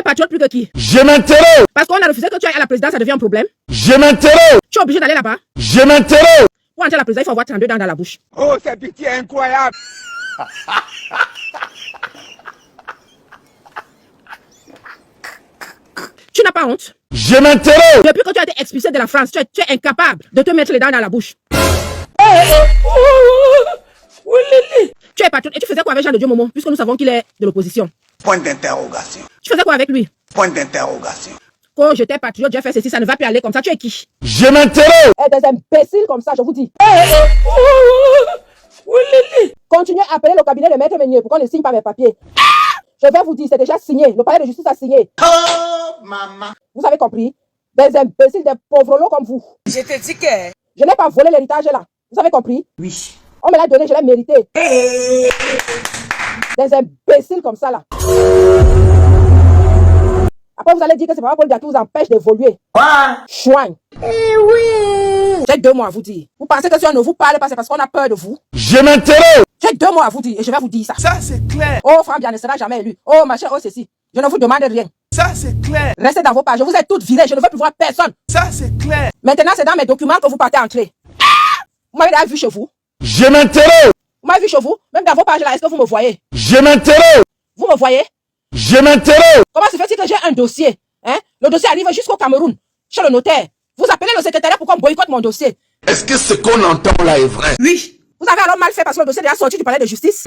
patriote plus que qui? Je m'interroge. Parce qu'on a refusé que tu ailles à la présidence, ça devient un problème. Je m'interroge. Tu es obligé d'aller là-bas. Je m'interroge. Pour entrer à la présidence, il faut avoir 32 dents dans la bouche. Oh, c'est pitié incroyable. Tu n'as pas honte? Je m'interroge. Depuis que tu as été expulsé de la France, tu es incapable de te mettre les dents dans la bouche. Tu es patriote et tu faisais quoi avec Jean de Dieu Momo, puisque nous savons qu'il est de l'opposition? Point d'interrogation. Tu faisais quoi avec lui? Point d'interrogation. Quand j'étais patriote, j'ai fait ceci, ça ne va plus aller comme ça. Tu es qui? Je m'interroge. Des imbéciles comme ça, je vous dis. Continuez à appeler le cabinet de Maître Meunier pour qu'on ne signe pas mes papiers. Je vais vous dire, c'est déjà signé. Le palais de justice a signé. Oh, maman. Vous avez compris? Des imbéciles, des pauvres lots comme vous. Je te dis que... Je n'ai pas volé l'héritage là. Vous avez compris? Oui. On me l'a donné, je l'ai mérité. Des imbéciles comme ça là. Après, vous allez dire que c'est Papa Paul Biya qui vous empêche d'évoluer. Chouin. Oui. J'ai 2 mots à vous dire. Vous pensez que si on ne vous parle pas, c'est parce qu'on a peur de vous? Je m'interroge. J'ai 2 mots à vous dire et je vais vous dire ça. Ça, c'est clair. Oh, Franck Biya ne sera jamais élu. Oh, machin, oh, ceci. Je ne vous demande rien. Ça, c'est clair. Restez dans vos pages. Je vous ai toutes virées. Je ne veux plus voir personne. Ça, c'est clair. Maintenant, c'est dans mes documents que vous partez entrer. Vous m'avez déjà vu chez vous? Je m'interroge. Vous m'avez vu chez vous? Même dans vos pages là, est-ce que vous me voyez? Je m'interroge. Vous me voyez? Je m'interroge. Comment se fait-il que j'ai un dossier? Hein? Le dossier arrive jusqu'au Cameroun, chez le notaire. Vous appelez le secrétariat pour qu'on boycotte mon dossier. Est-ce que ce qu'on entend là est vrai? Oui. Vous avez alors mal fait parce que le dossier est déjà sorti du palais de justice.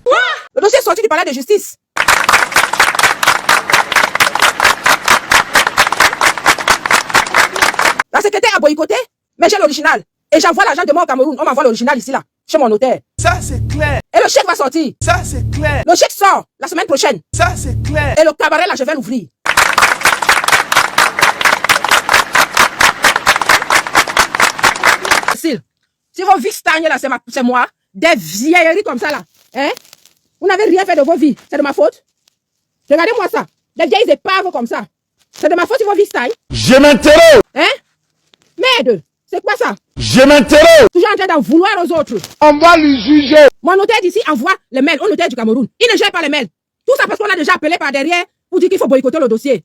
Quoi? Le dossier est sorti du palais de justice. La secrétaire a boycotté, mais j'ai l'original. Et j'envoie l'argent de moi au Cameroun. On m'envoie l'original ici, là, chez mon notaire. Ça, c'est clair. Et le chèque va sortir. Ça, c'est clair. Le chèque sort la semaine prochaine. Ça, c'est clair. Et le cabaret, là, je vais l'ouvrir. Si vos vies stagnent là, c'est moi. Des vieilleries comme ça là. Hein? Vous n'avez rien fait de vos vies. C'est de ma faute. Regardez-moi ça. Des vieilles épaves comme ça. C'est de ma faute si vos vies stagnent. Je m'interroge. Hein? Merde. C'est quoi ça? Je m'interroge. Toujours en train d'en vouloir aux autres. On va lui juger. Mon notaire d'ici envoie les mails au notaire du Cameroun. Il ne gère pas les mails. Tout ça parce qu'on a déjà appelé par derrière pour dire qu'il faut boycotter le dossier.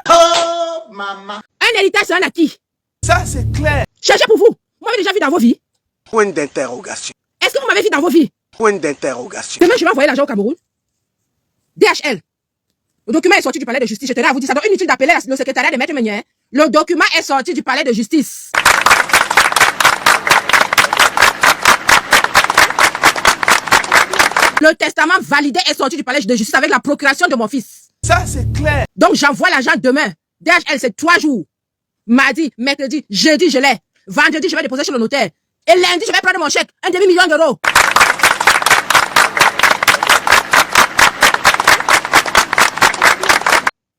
Oh, maman. Un héritage, c'est un acquis. Ça, c'est clair. Cherchez pour vous. Vous m'avez déjà vu dans vos vies. Point d'interrogation. Est-ce que vous m'avez vu dans vos vies? Point d'interrogation. Demain, je vais envoyer l'argent au Cameroun. DHL. Le document est sorti du palais de justice. Je tenais à vous dire ça. Donc, inutile d'appeler le secrétariat de Maître Meunier. Le document est sorti du palais de justice. Le testament validé est sorti du palais de justice avec la procuration de mon fils. Ça, c'est clair. Donc, j'envoie l'argent demain. DHL, c'est 3 jours. Mardi, mercredi, jeudi, je l'ai. Vendredi, je vais déposer chez le notaire. Et lundi, je vais prendre mon chèque. 1,5 million d'euros.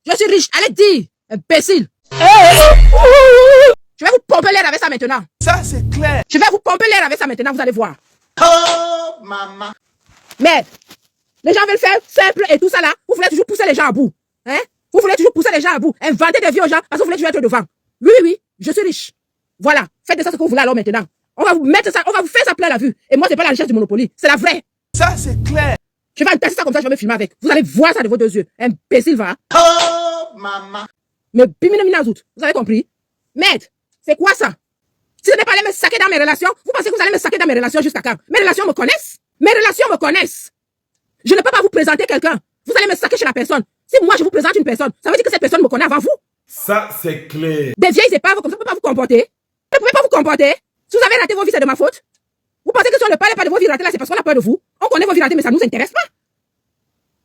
Je suis riche. Allez dire, imbécile. Je vais vous pomper l'air avec ça maintenant. Ça, c'est clair. Je vais vous pomper l'air avec ça maintenant, vous allez voir. Oh, maman. Mais, les gens veulent faire simple et tout ça là. Vous voulez toujours pousser les gens à bout. Hein? Vous voulez toujours pousser les gens à bout. Inventer des vies aux gens parce que vous voulez toujours être devant. Oui, oui, oui, je suis riche. Voilà. Faites de ça ce que vous voulez alors maintenant. On va vous mettre ça, on va vous faire ça plein la vue. Et moi, c'est pas la richesse du Monopoly. C'est la vraie. Ça, c'est clair. Je vais entasser ça comme ça, je vais me filmer avec. Vous allez voir ça de vos 2 yeux. Imbécile, va. Oh, maman. Mais bimine minazout. Vous avez compris? Merde. C'est quoi ça? Si vous n'êtes pas allé me saquer dans mes relations, vous pensez que vous allez me saquer dans mes relations jusqu'à quand? Mes relations me connaissent? Mes relations me connaissent. Je ne peux pas vous présenter quelqu'un. Vous allez me saquer chez la personne. Si moi je vous présente une personne, ça veut dire que cette personne me connaît avant vous. Ça, c'est clair. Des vieilles épaves comme ça, vous ne pouvez pas vous comporter. Vous ne pouvez pas vous comporter. Si vous avez raté vos vies, c'est de ma faute. Vous pensez que si on ne parle pas de vos vies ratées là, c'est parce qu'on a peur de vous. On connaît vos vies ratées, mais ça ne nous intéresse pas.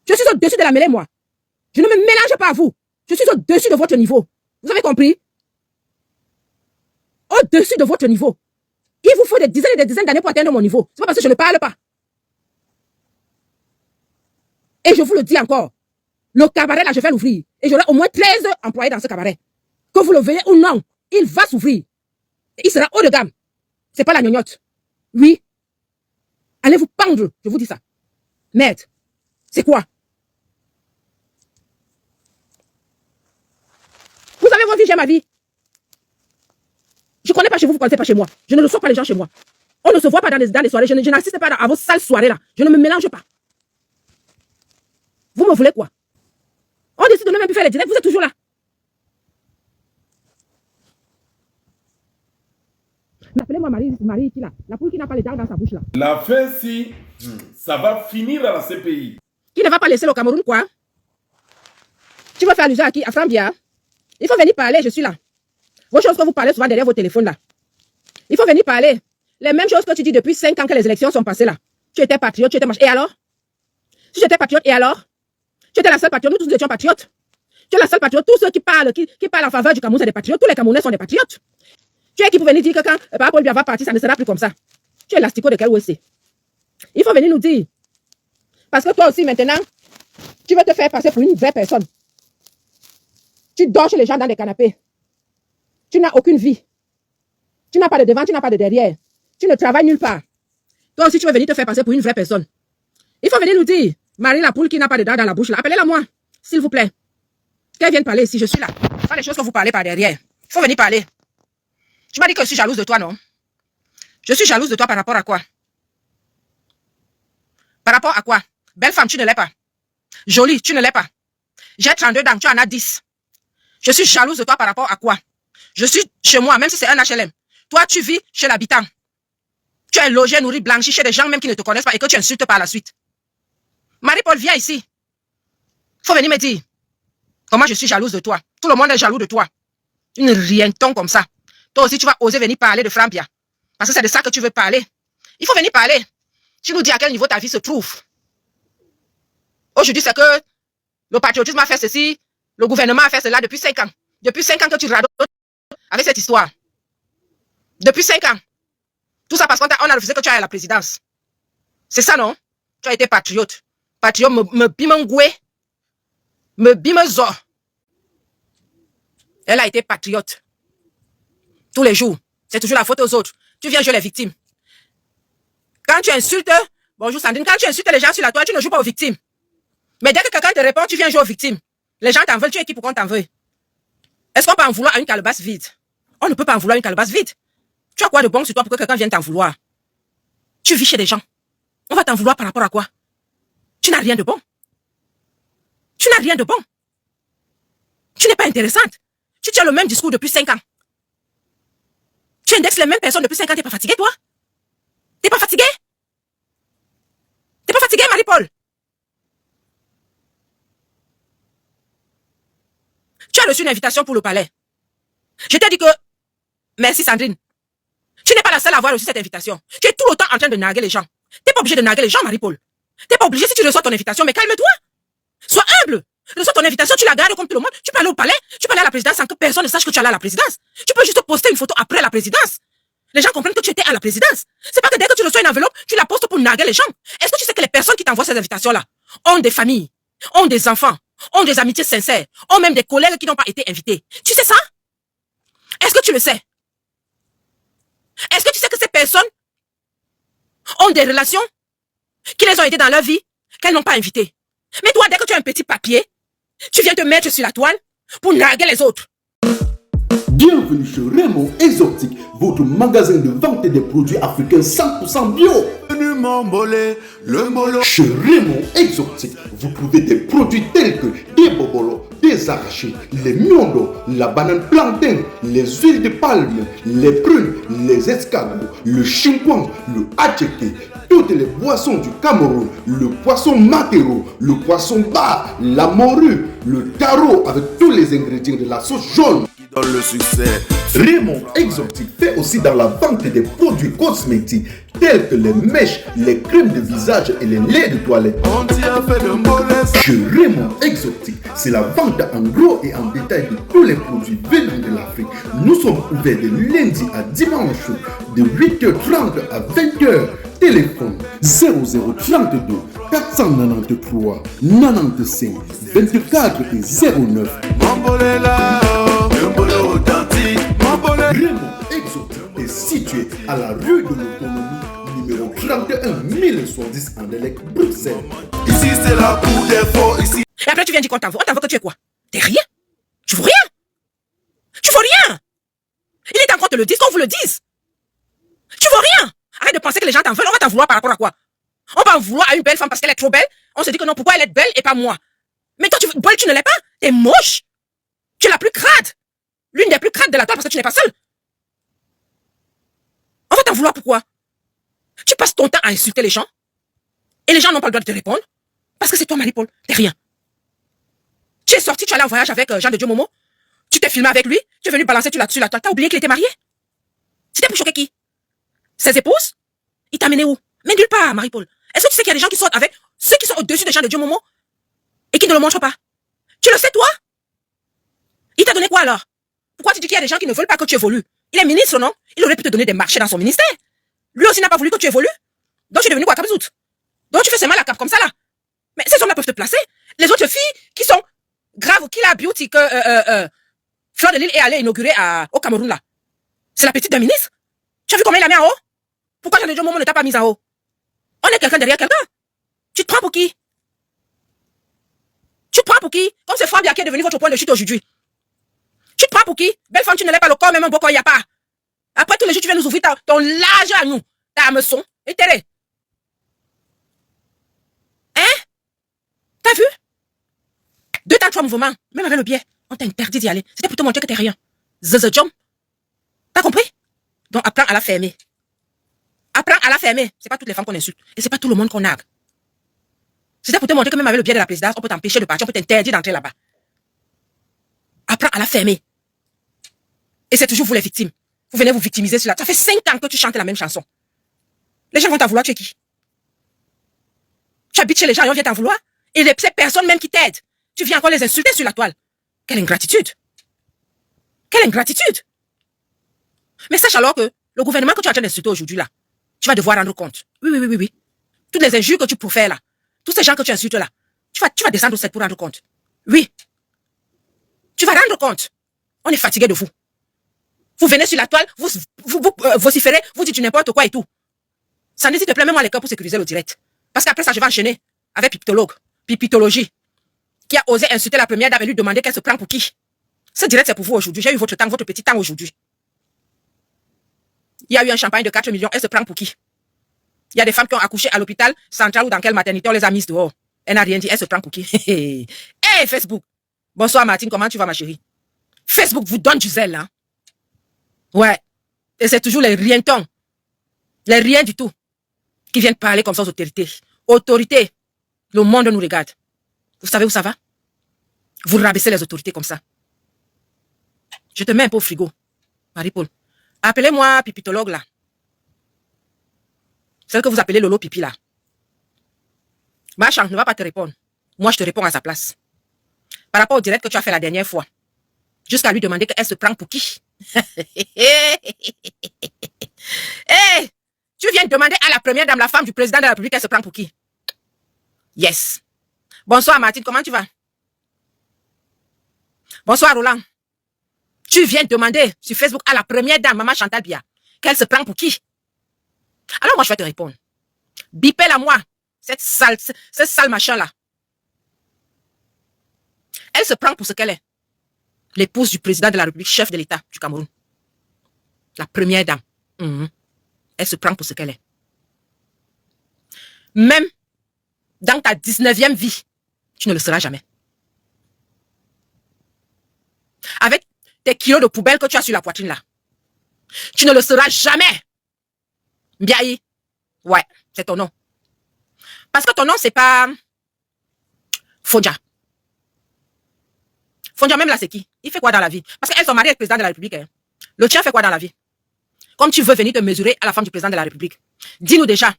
Je suis au-dessus de la mêlée, moi. Je ne me mélange pas à vous. Je suis au-dessus de votre niveau. Vous avez compris? Au-dessus de votre niveau. Il vous faut des dizaines et des dizaines d'années pour atteindre mon niveau. C'est pas parce que je ne parle pas. Et je vous le dis encore. Le cabaret, là, je vais l'ouvrir. Et j'aurai au moins 13 employés dans ce cabaret. Que vous le veuillez ou non, il va s'ouvrir. Il sera haut de gamme. C'est pas la gnognotte. Oui. Allez vous pendre, je vous dis ça. Merde. C'est quoi? Vous avez vos vies, j'ai ma vie. Je connais pas chez vous, vous connaissez pas chez moi. Je ne reçois pas les gens chez moi. On ne se voit pas dans les soirées. Je n'assiste pas à vos sales soirées là. Je ne me mélange pas. Vous me voulez quoi? On décide de ne même plus faire les directs, vous êtes toujours là. Appelez-moi Marie qui là. La poule qui n'a pas les dents dans sa bouche là. La fin, si, ça va finir à la CPI. Qui ne va pas laisser le Cameroun, quoi? Tu vas faire allusion à qui? À Frambia? Il faut venir parler, je suis là. Vos choses que vous parlez souvent derrière vos téléphones là. Il faut venir parler. Les mêmes choses que tu dis depuis 5 ans que les élections sont passées là. Tu étais patriote, tu étais machin. Et alors? Si j'étais patriote, et alors? Tu étais la seule patriote, nous tous étions patriotes. Tu es la seule patriote, tous ceux qui parlent en faveur du Cameroun, c'est des patriotes. Tous les Camerounais sont des patriotes. Tu es qui pour venir dire que quand Paul Biya va partir, ça ne sera plus comme ça. Tu es l'astico de quel OSC? Il faut venir nous dire. Parce que toi aussi maintenant, tu veux te faire passer pour une vraie personne. Tu dors chez les gens dans des canapés. Tu n'as aucune vie. Tu n'as pas de devant, tu n'as pas de derrière. Tu ne travailles nulle part. Toi aussi, tu veux venir te faire passer pour une vraie personne. Il faut venir nous dire, Marie la poule qui n'a pas de dents dans la bouche là, appelez-la moi, s'il vous plaît. Qu'elle vienne parler ici, je suis là. Pas les choses que vous parlez par derrière. Il faut venir parler. Tu m'as dit que je suis jalouse de toi, non? Je suis jalouse de toi par rapport à quoi? Par rapport à quoi? Belle femme, tu ne l'es pas. Jolie, tu ne l'es pas. J'ai 32 dents, tu en as 10. Je suis jalouse de toi par rapport à quoi? Je suis chez moi, même si c'est un HLM. Toi, tu vis chez l'habitant. Tu es logé, nourri, blanchi chez des gens même qui ne te connaissent pas et que tu insultes par la suite. Marie-Paul, viens ici. Faut venir me dire comment je suis jalouse de toi. Tout le monde est jaloux de toi. Une rienton comme ça. Toi aussi, tu vas oser venir parler de Frambia. Parce que c'est de ça que tu veux parler. Il faut venir parler. Tu nous dis à quel niveau ta vie se trouve. Aujourd'hui, c'est que le patriotisme a fait ceci, le gouvernement a fait cela depuis 5 ans. Depuis 5 ans que tu radotes avec cette histoire. Depuis 5 ans. Tout ça parce qu'on a refusé que tu ailles à la présidence. C'est ça, non? Tu as été patriote. Patriote me bimengoué. Me bimezo. Elle a été patriote. Tous les jours. C'est toujours la faute aux autres. Tu viens jouer les victimes. Quand tu insultes, bonjour Sandrine, quand tu insultes les gens sur la toile, tu ne joues pas aux victimes. Mais dès que quelqu'un te répond, tu viens jouer aux victimes. Les gens t'en veulent, tu es qui pour qu'on t'en veuille? Est-ce qu'on peut en vouloir à une calebasse vide? On ne peut pas en vouloir à une calebasse vide. Tu as quoi de bon sur toi pour que quelqu'un vienne t'en vouloir? Tu vis chez des gens. On va t'en vouloir par rapport à quoi? Tu n'as rien de bon. Tu n'as rien de bon. Tu n'es pas intéressante. Tu tiens le même discours depuis 5 ans. Tu indexes les mêmes personnes depuis 5 ans. T'es pas fatigué, toi? T'es pas fatigué? T'es pas fatigué, Marie-Paul? Tu as reçu une invitation pour le palais. Je t'ai dit que... Merci, Sandrine. Tu n'es pas la seule à avoir reçu cette invitation. Tu es tout le temps en train de narguer les gens. T'es pas obligé de narguer les gens, Marie-Paul. T'es pas obligé si tu reçois ton invitation, mais calme-toi. Sois humble. Reçois ton invitation, tu la gardes comme tout le monde. Tu peux aller au palais, tu peux aller à la présidence sans que personne ne sache que tu es allé à la présidence. Tu peux juste poster une photo après la présidence. Les gens comprennent que tu étais à la présidence. C'est pas que dès que tu reçois une enveloppe, tu la postes pour narguer les gens. Est-ce que tu sais que les personnes qui t'envoient ces invitations-là ont des familles, ont des enfants, ont des amitiés sincères, ont même des collègues qui n'ont pas été invités? Tu sais ça? Est-ce que tu le sais? Est-ce que tu sais que ces personnes ont des relations qui les ont aidées dans leur vie, qu'elles n'ont pas invitées? Mais toi, dès que tu as un petit papier, tu viens te mettre sur la toile pour narguer les autres. Bienvenue chez Raymond Exotique, votre magasin de vente des produits africains 100% bio. Chez Raymond Exotique, vous trouvez des produits tels que des bobolos, des arachis, les miondo, la banane plantain, les huiles de palme, les prunes, les escargots, le chimpouan, le attiéké, toutes les boissons du Cameroun, le poisson maquereau, le poisson bar, la morue, le taro avec tous les ingrédients de la sauce jaune. Le succès. Raymond Exotique fait aussi dans la vente des produits cosmétiques tels que les mèches, les crèmes de visage et les laits de toilette. On t'y a fait de mauvais. Chez Raymond Exotique, c'est la vente en gros et en détail de tous les produits venus de l'Afrique. Nous sommes ouverts de lundi à dimanche de 8h30 à 20h. Téléphone 0032 493 95 24 et 09. Raymond Exotique est situé à la rue de l'Autonomie, numéro 31 1070 Anderlecht, Bruxelles. Ici c'est la cour des faux. Ici. Et après tu viens dire qu'on t'en veut. On t'en veut que tu es quoi? T'es rien. Tu vaux rien. Tu vaux rien. Il est temps qu'on te le dise, qu'on vous le dise. Tu vaux rien. Arrête de penser que les gens t'en veulent. On va t'en vouloir par rapport à quoi? On va en vouloir à une belle femme parce qu'elle est trop belle. On se dit que non, pourquoi elle est belle et pas moi? Mais toi, tu ne l'es pas. T'es moche. Tu es la plus crade. L'une des plus crades de la toile parce que tu n'es pas seule. On va t'en vouloir pourquoi? Tu passes ton temps à insulter les gens et les gens n'ont pas le droit de te répondre parce que c'est toi, Marie-Paul. T'es rien. Tu es sorti, tu es allé en voyage avec Jean de Dieu Momo. Tu t'es filmé avec lui. Tu es venu balancer sur la toile. T'as oublié qu'il était marié? C'était pour choquer qui? Ses épouses? Il t'a amené où? Mais nulle part, Marie-Paul. Est-ce que tu sais qu'il y a des gens qui sortent avec ceux qui sont au-dessus de Jean de Dieu Momo et qui ne le montrent pas? Tu le sais, toi? Il t'a donné quoi alors? Pourquoi tu dis qu'il y a des gens qui ne veulent pas que tu évolues? Il est ministre, non? Il aurait pu te donner des marchés dans son ministère. Lui aussi n'a pas voulu que tu évolues. Donc tu es devenu quoi, Kabzout? Donc tu fais seulement la cape comme ça là. Mais ces hommes-là peuvent te placer. Les autres filles qui sont graves, qui la beauty que Fleur de Lille est allée inaugurer au Cameroun là. C'est la petite d'un ministre. Tu as vu combien il a mis en haut? Pourquoi Jean de Dieu Momo ne t'a pas mis en haut? On est quelqu'un derrière quelqu'un. Tu te prends pour qui? Tu te prends pour qui? Comme c'est Fambia qui est devenu votre point de chute aujourd'hui. Tu te prends pour qui? Belle femme, tu ne l'es pas le corps, même un beau corps, il n'y a pas. Après tous les jours, tu viens nous ouvrir ton large à nous. Ta hameçon. Et t'es. Hein? T'as vu? 2 temps, 3 mouvements. Même avec le biais, on t'a interdit d'y aller. C'était pour te montrer que t'es rien. Jom. T'as compris? Donc apprends à la fermer. Apprends à la fermer. C'est pas toutes les femmes qu'on insulte. Et c'est pas tout le monde qu'on nargue. C'était pour te montrer que même avec le biais de la présidence, on peut t'empêcher de partir, on peut t'interdire d'entrer là-bas. Apprends à la fermer. Et c'est toujours vous les victimes. Vous venez vous victimiser sur la... Ça fait 5 ans que tu chantes la même chanson. Les gens vont t'en vouloir, tu es qui? Tu habites chez les gens et on vient t'en vouloir? Et ces personnes même qui t'aident, tu viens encore les insulter sur la toile. Quelle ingratitude! Quelle ingratitude! Mais sache alors que le gouvernement que tu es en train d'insulter aujourd'hui là, tu vas devoir rendre compte. Oui. Toutes les injures que tu profères là, tous ces gens que tu insultes là, tu vas descendre au 7 pour rendre compte. Oui. Tu vas rendre compte. On est fatigué de vous. Vous venez sur la toile, vous vociférez, vous dites n'importe quoi et tout. Ça n'hésite pas, même moi les cœurs pour sécuriser le direct. Parce qu'après ça, je vais enchaîner avec Pipitologie, qui a osé insulter la première dame et lui demander qu'elle se prend pour qui. Ce direct, c'est pour vous aujourd'hui. J'ai eu votre temps, votre petit temps aujourd'hui. Il y a eu un champagne de 4 millions, elle se prend pour qui? Il y a des femmes qui ont accouché à l'hôpital central ou dans quelle maternité, on les a mises dehors. Elle n'a rien dit, elle se prend pour qui? Hey, Facebook. Bonsoir Martine, comment tu vas ma chérie? Facebook vous donne du zèle, hein? Ouais. Et c'est toujours les rientons, les riens du tout, qui viennent parler comme ça aux autorités. Autorité, le monde nous regarde. Vous savez où ça va? Vous rabaissez les autorités comme ça. Je te mets un peu au frigo, Marie-Paul. Appelez-moi pipitologue là. Celle que vous appelez Lolo Pipi là. Machan ne va pas te répondre. Moi, je te réponds à sa place. Par rapport au direct que tu as fait la dernière fois. Jusqu'à lui demander qu'elle se prend pour qui? Hey, tu viens de demander à la première dame, la femme du président de la République, qu'elle se prend pour qui? Yes. Bonsoir Martine, comment tu vas? Bonsoir Roland. Tu viens de demander sur Facebook à la première dame, Maman Chantal Bia, qu'elle se prend pour qui? Alors moi je vais te répondre. Bipez-la moi, cette sale machin là. Elle se prend pour ce qu'elle est. L'épouse du président de la République, chef de l'État du Cameroun. La première dame. Elle se prend pour ce qu'elle est. Même dans ta 19e vie, tu ne le seras jamais. Avec tes kilos de poubelle que tu as sur la poitrine là, tu ne le seras jamais. Mbiaï. Ouais, c'est ton nom. Parce que ton nom, c'est pas Fonja. Fonja, même là, c'est qui? Il fait quoi dans la vie? Parce qu'elles sont mariées avec le président de la République. Hein. Le tien fait quoi dans la vie? Comme tu veux venir te mesurer à la femme du président de la République. Dis-nous déjà,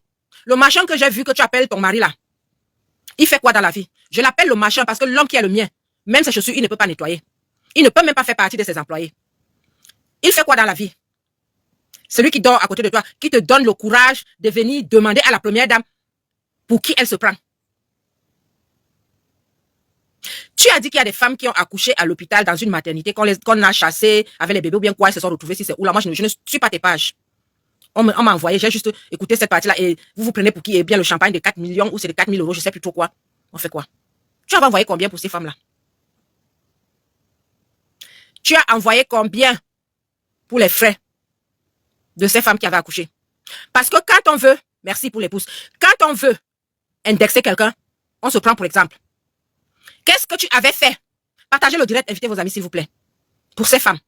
le machin que j'ai vu que tu appelles ton mari là, il fait quoi dans la vie? Je l'appelle le machin parce que l'homme qui est le mien, même ses chaussures, il ne peut pas nettoyer. Il ne peut même pas faire partie de ses employés. Il fait quoi dans la vie? Celui qui dort à côté de toi, qui te donne le courage de venir demander à la première dame pour qui elle se prend. Tu as dit qu'il y a des femmes qui ont accouché à l'hôpital dans une maternité, qu'on a chassé avec les bébés ou bien quoi, elles se sont retrouvées si c'est où là. Moi, je ne suis pas tes pages. On m'a envoyé, j'ai juste écouté cette partie-là et vous prenez pour qui? Eh bien, le champagne de 4 millions ou c'est de 4 000 euros, je sais plus trop quoi. On fait quoi? Tu as envoyé combien pour ces femmes-là? Tu as envoyé combien pour les frais de ces femmes qui avaient accouché? Parce que quand on veut, merci pour les pouces, quand on veut indexer quelqu'un, on se prend pour exemple. Qu'est-ce que tu avais fait? Partagez le direct, invitez vos amis s'il vous plaît. Pour ces femmes.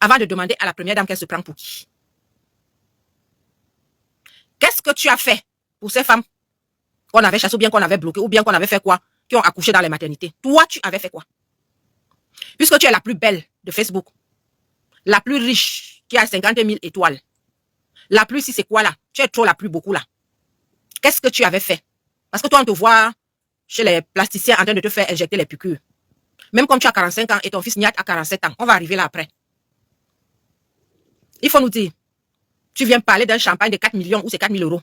Avant de demander à la première dame qu'elle se prend pour qui. Qu'est-ce que tu as fait pour ces femmes qu'on avait chassées ou bien qu'on avait bloquées ou bien qu'on avait fait quoi? Qui ont accouché dans les maternités. Toi, tu avais fait quoi? Puisque tu es la plus belle de Facebook, la plus riche, qui a 50 000 étoiles, la plus si c'est quoi là? Tu es trop la plus beaucoup là. Qu'est-ce que tu avais fait? Parce que toi, on te voit chez les plasticiens en train de te faire injecter les piqûres. Même comme tu as 45 ans et ton fils Niat a 47 ans. On va arriver là après. Il faut nous dire, tu viens parler d'un champagne de 4 millions ou c'est 4 000 euros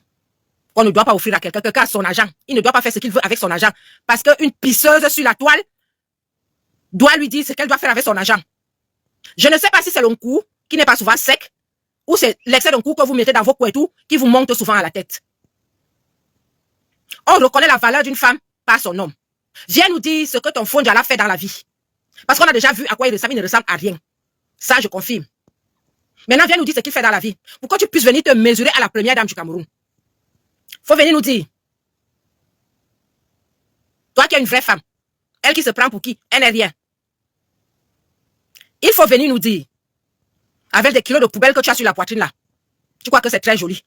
qu'on ne doit pas offrir à quelqu'un. Quelqu'un a son argent. Il ne doit pas faire ce qu'il veut avec son argent. Parce qu'une pisseuse sur la toile doit lui dire ce qu'elle doit faire avec son argent. Je ne sais pas si c'est le cou qui n'est pas souvent sec ou c'est l'excès d'un cou que vous mettez dans vos couettes qui vous monte souvent à la tête. On reconnaît la valeur d'une femme par son homme. Viens nous dire ce que ton Fondiala fait dans la vie. Parce qu'on a déjà vu à quoi il ne ressemble à rien. Ça, je confirme. Maintenant, viens nous dire ce qu'il fait dans la vie. Pour que tu puisses venir te mesurer à la première dame du Cameroun. Faut venir nous dire. Toi qui es une vraie femme. Elle qui se prend pour qui? Elle n'est rien. Il faut venir nous dire. Avec des kilos de poubelle que tu as sur la poitrine là. Tu crois que c'est très joli?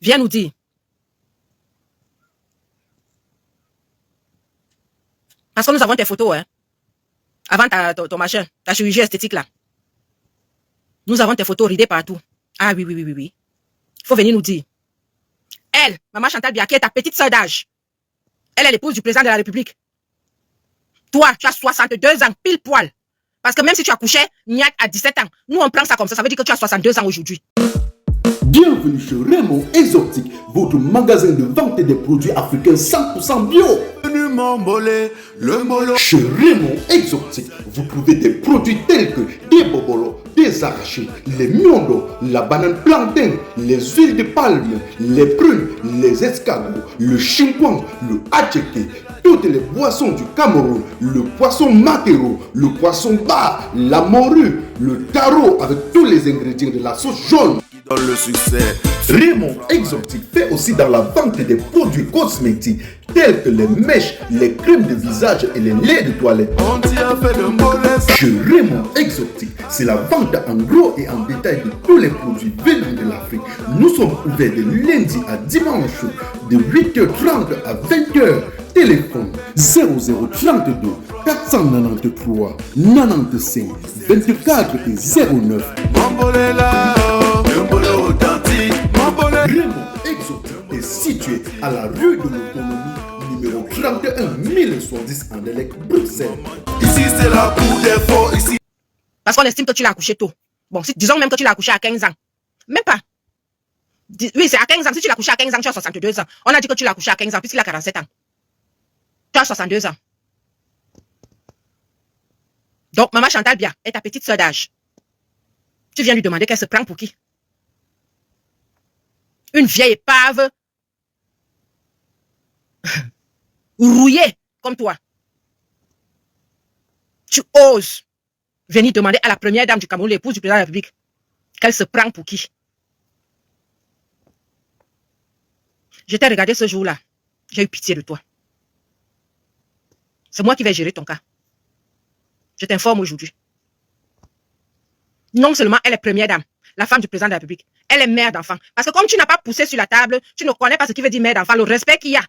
Viens nous dire. Parce que nous avons tes photos, hein. Avant ton machin, ta chirurgie esthétique là. Nous avons tes photos ridées partout. Ah oui. Il faut venir nous dire. Elle, maman Chantal Biya, qui est ta petite sœur d'âge. Elle est l'épouse du président de la République. Toi, tu as 62 ans, pile poil. Parce que même si tu as couché, Niak a 17 ans. Nous, on prend ça comme ça. Ça veut dire que tu as 62 ans aujourd'hui. Bienvenue chez Raymond Exotique, votre magasin de vente des produits africains 100% bio. Le molo. Chez Raymond Exotique, vous trouvez des produits tels que des bobolos, des arachis, les miondo, la banane plantain, les huiles de palme, les prunes, les escargots, le chingouang, le atcheke, toutes les boissons du Cameroun, le poisson maquereau, le poisson bar, la morue, le taro avec tous les ingrédients de la sauce jaune. Dans le succès. Raymond Exotique fait aussi dans la vente des produits cosmétiques tels que les mèches, les crèmes de visage et les laits de toilette. On t'y a fait de molest. Chez Raymond Exotique, c'est la vente en gros et en détail de tous les produits venant de l'Afrique. Nous sommes ouverts de lundi à dimanche de 8h30 à 20h. Téléphone 0032 493 95 24 et 09. Mambolé là, le molo authentique. Mambolé. Raymond Exotique est situé à la rue de l'Autonomie, numéro 31 1110 en Delec, Bruxelles. Ici c'est la cour des forts. Ici. Parce qu'on estime que tu l'as accouché tôt. Bon, disons même que tu l'as accouché à 15 ans. Même pas. Oui, c'est à 15 ans. Si tu l'as accouché à 15 ans, tu as 62 ans. On a dit que tu l'as accouché à 15 ans puisqu'il a 47 ans. Tu as 62 ans. Donc, maman Chantal Biya est ta petite sœur d'âge. Tu viens lui demander qu'elle se prend pour qui? Une vieille épave rouillée comme toi. Tu oses venir demander à la première dame du Cameroun, l'épouse du président de la République, qu'elle se prend pour qui? Je t'ai regardé ce jour-là. J'ai eu pitié de toi. C'est moi qui vais gérer ton cas. Je t'informe aujourd'hui. Non seulement elle est première dame, la femme du président de la République, elle est mère d'enfant. Parce que comme tu n'as pas poussé sur la table, tu ne connais pas ce qui veut dire mère d'enfant, le respect qu'il y a.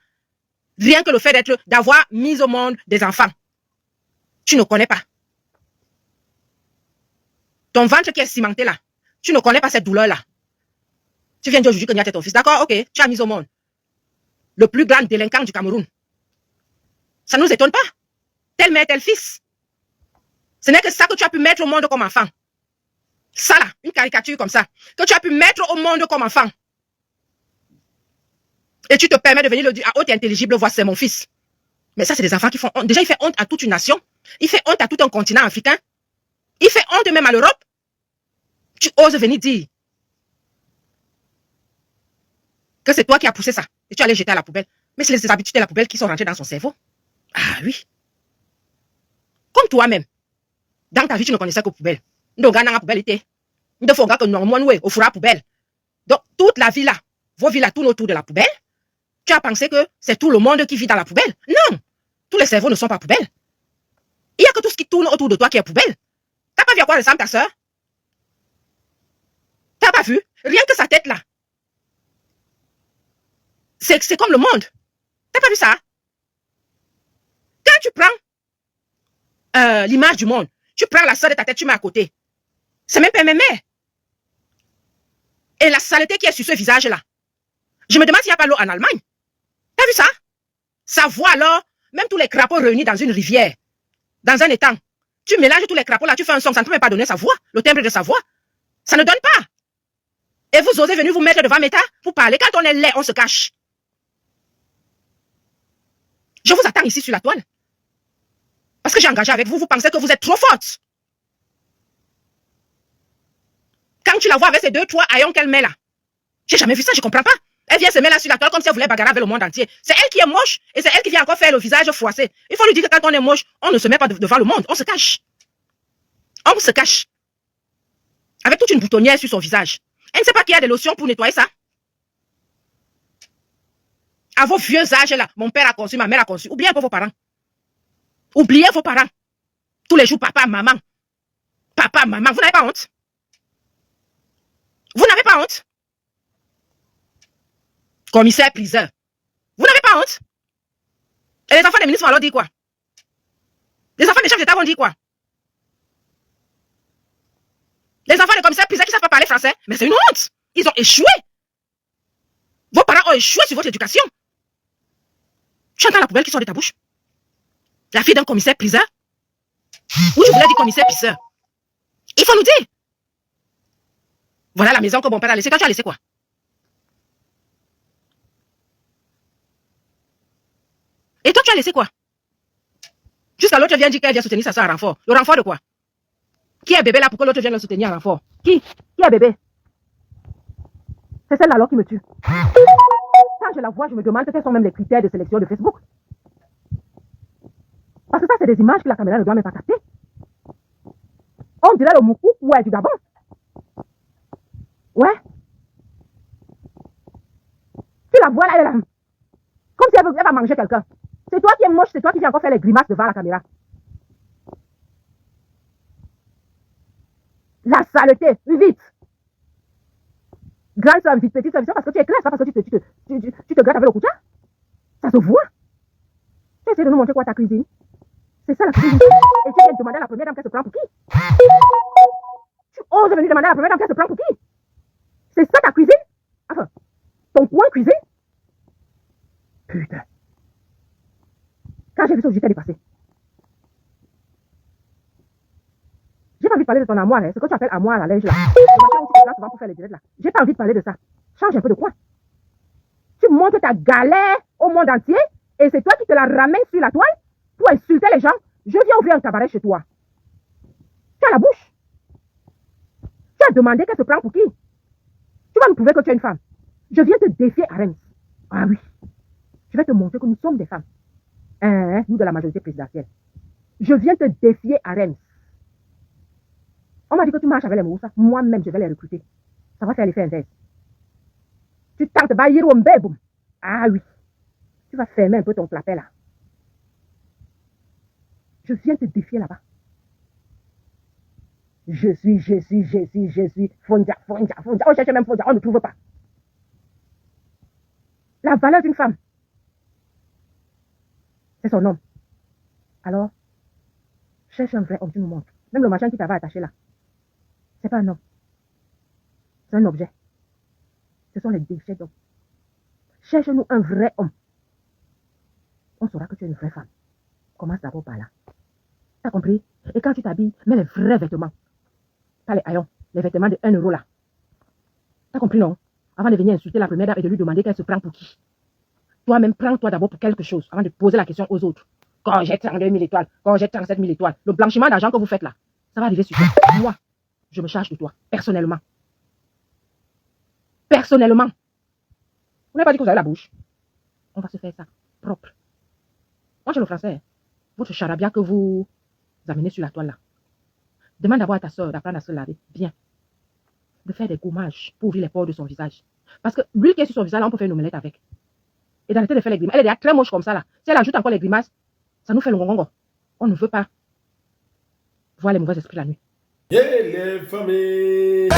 Rien que le fait d'avoir mis au monde des enfants. Tu ne connais pas. Ton ventre qui est cimenté là, tu ne connais pas cette douleur-là. Tu viens dire aujourd'hui que Niat est ton fils. D'accord, ok, tu as mis au monde le plus grand délinquant du Cameroun. Ça ne nous étonne pas. Telle mère, tel fils. Ce n'est que ça que tu as pu mettre au monde comme enfant. Ça là, une caricature comme ça, que tu as pu mettre au monde comme enfant. Et tu te permets de venir le dire à haute et intelligible voix, c'est mon fils. Mais ça, c'est des enfants qui font honte. Déjà, il fait honte à toute une nation. Il fait honte à tout un continent africain. Il fait honte même à l'Europe. Tu oses venir dire que c'est toi qui as poussé ça. Et tu allais jeter à la poubelle. Mais c'est les habitudes de la poubelle qui sont rentrées dans son cerveau. Ah oui. Comme toi-même. Dans ta vie, tu ne connaissais que poubelle. Donc, dans la poubelle, il ne faut que nous au four à poubelle. Donc, toute la vie là, vos vies là tournent autour de la poubelle. Tu as pensé que c'est tout le monde qui vit dans la poubelle? Non! Tous les cerveaux ne sont pas poubelles. Il n'y a que tout ce qui tourne autour de toi qui est poubelle. T'as pas vu à quoi ressemble ta soeur? T'as pas vu? Rien que sa tête là. C'est comme le monde. T'as pas vu ça? Quand tu prends l'image du monde, tu prends la soeur de ta tête, tu mets à côté. C'est même pas mémé. Et la saleté qui est sur ce visage-là. Je me demande s'il n'y a pas l'eau en Allemagne. T'as vu ça? Sa voix alors, même tous les crapauds réunis dans une rivière, dans un étang. Tu mélanges tous les crapauds là, tu fais un son, ça ne peut même pas donner sa voix, le timbre de sa voix. Ça ne donne pas. Et vous osez venir vous mettre devant Meta pour parler. Quand on est laid, on se cache. Je vous attends ici sur la toile. Parce que j'ai engagé avec vous, vous pensez que vous êtes trop forte. Quand tu la vois avec ces 2-3 haillons qu'elle met là, j'ai jamais vu ça, je comprends pas. Elle vient se mettre là sur la toile comme si elle voulait bagarrer avec le monde entier. C'est elle qui est moche et c'est elle qui vient encore faire le visage froissé. Il faut lui dire que quand on est moche, on ne se met pas devant le monde, on se cache. On se cache. Avec toute une boutonnière sur son visage. Elle ne sait pas qu'il y a des lotions pour nettoyer ça. À vos vieux âges là, mon père a conçu, ma mère a conçu. Oubliez un peu vos parents. Oubliez vos parents. Tous les jours, papa, maman. Papa, maman, vous n'avez pas honte? Vous n'avez pas honte? Commissaire, priseur. Vous n'avez pas honte? Et les enfants des ministres vont alors dire quoi? Les enfants des chefs d'État vont dire quoi? Les enfants des commissaires priseurs qui ne savent pas parler français? Mais c'est une honte! Ils ont échoué! Vos parents ont échoué sur votre éducation. Tu entends la poubelle qui sort de ta bouche? La fille d'un commissaire priseur? Ou je voulais dire commissaire priseur? Il faut nous dire! Voilà la maison que mon père a laissée. Toi, tu as laissé quoi? Et toi, tu as laissé quoi? Jusqu'à l'autre vient dire qu'elle vient soutenir sa soeur à renfort. Le renfort de quoi? Qui est bébé là pour que l'autre vienne le soutenir à renfort? Qui est bébé? C'est celle-là alors qui me tue. Quand je la vois, je me demande quels sont même les critères de sélection de Facebook. Parce que ça, c'est des images que la caméra ne doit même pas capter. On dirait le moukou ouais, du Gabon. Ouais. Tu la vois là, elle est là. Comme si elle va manger quelqu'un. C'est toi qui es moche, c'est toi qui viens encore faire les grimaces devant la caméra. La saleté, vite. Grande soeur, vite, petite soeur, parce que tu es classe, pas parce que tu te grattes avec le couteau. Ça se voit. Tu essaies de nous montrer quoi ta cuisine? C'est ça la cuisine. Et tu viens de demander à la première dame qu'elle se prend pour qui? Tu oses venir demander à la première dame qu'elle se prend pour qui? C'est ça ta cuisine? Enfin, ton coin cuisine? Putain. Quand j'ai vu ça, j'étais dépassée. J'ai pas envie de parler de ton armoire, hein. Ce que tu appelles armoire à la linge là. Le machin où tu te places souvent pour faire les directs là. J'ai pas envie de parler de ça. Change un peu de coin. Tu montres ta galère au monde entier et c'est toi qui te la ramènes sur la toile pour insulter les gens. Je viens ouvrir un cabaret chez toi. Tu as la bouche. Tu as demandé qu'elle se prend pour qui? Tu vas nous prouver que tu es une femme. Je viens te défier à Reims. Ah oui. Je vais te montrer que nous sommes des femmes. Nous de la majorité présidentielle. Je viens te défier à Reims. On m'a dit que tu marches avec les Moussa. Moi-même, je vais les recruter. Ça va faire l'effet inverse. Tu tentes de bailler au mbébou. Ah oui. Tu vas fermer un peu ton clapet là. Je viens te défier là-bas. Je suis. Fondia. On cherche même Fondia, on ne trouve pas. La valeur d'une femme, c'est son homme. Alors, cherche un vrai homme, tu nous montres. Même le machin qui t'avait attaché là. C'est pas un homme. C'est un objet. Ce sont les déchets d'hommes. Cherche-nous un vrai homme. On saura que tu es une vraie femme. Commence d'abord par là. T'as compris? Et quand tu t'habilles, mets les vrais vêtements. Pas les haillons, les vêtements de 1 euro là. T'as compris, non? Avant de venir insulter la première dame et de lui demander qu'elle se prend pour qui? Toi-même, prends-toi d'abord pour quelque chose avant de poser la question aux autres. Quand j'ai 32 000 étoiles, quand j'ai 37 000 étoiles, le blanchiment d'argent que vous faites là, ça va arriver sur toi. Moi, je me charge de toi, personnellement. Personnellement. Vous n'avez pas dit que vous avez la bouche. On va se faire ça, propre. Moi, j'ai le français. Hein. Votre charabia que vous amenez sur la toile là. Demande d'abord à ta soeur d'apprendre à se laver bien. De faire des gommages pour ouvrir les pores de son visage. Parce que l'huile qui est sur son visage, là, on peut faire une omelette avec. et d'arrêter de faire les grimaces. Elle est déjà très moche comme ça là. Si elle ajoute encore les grimaces, ça nous fait le gongongo. On ne veut pas voir les mauvais esprits la nuit. Yeah, les familles.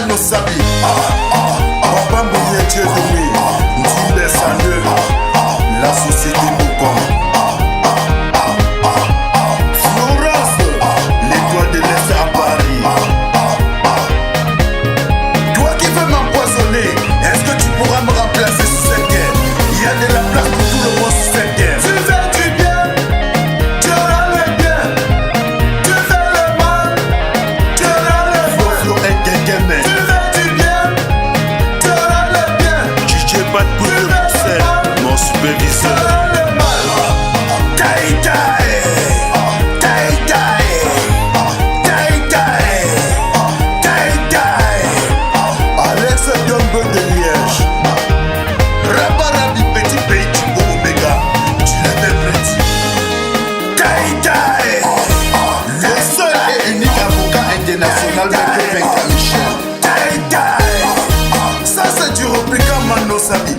No sabi papa mouillé Dieu de lui dit les saneux la société nous comme Florence l'étoile de l'Est à Paris. Toi qui veux m'empoisonner, est-ce que tu pourras me remplacer sur cette guerre? Il y a de la place pour tout le monde sur cette guerre. Tu fais du bien, tu auras le bien. Tu fais le mal, tu auras le mal. Flo est quelqu'un mais mon superviseur. Alex Diombo de Liège. Rabarabi petit pays du Omega. Tu l'avais prédit. Le seul et unique avocat international de Québec, Michel. Ça c'est du répliquant Mano Sabi.